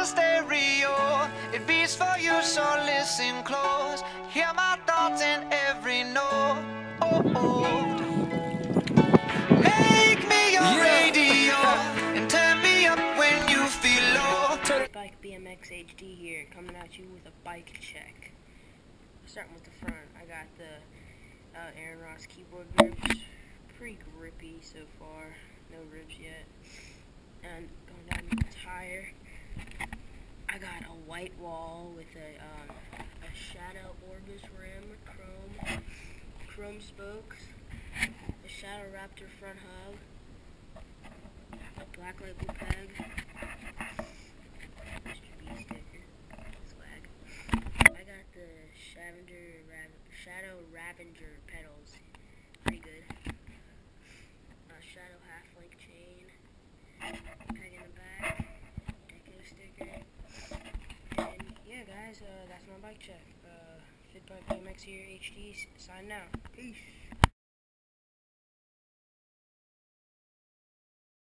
a stereo, it beats for you, so listen close. Hear my thoughts in every note. Make me your radio and turn me up when you feel low. Bike Bmx HD here, coming at you with a bike check. Starting with the front, I got the Aaron Ross keyboard grips. Pretty grippy so far, no ribs yet. And going down the tire, I got a white wall with a Shadow Orbis rim, chrome spokes, a Shadow Raptor front hub, a black label peg, Mr. B sticker, swag. I got the Shadow Ravager pedals, pretty good. Shadow half-link chain, peg in the back, deco sticker, and yeah guys, that's my bike check. Fit by Bmx here, HD, signing out. Peace.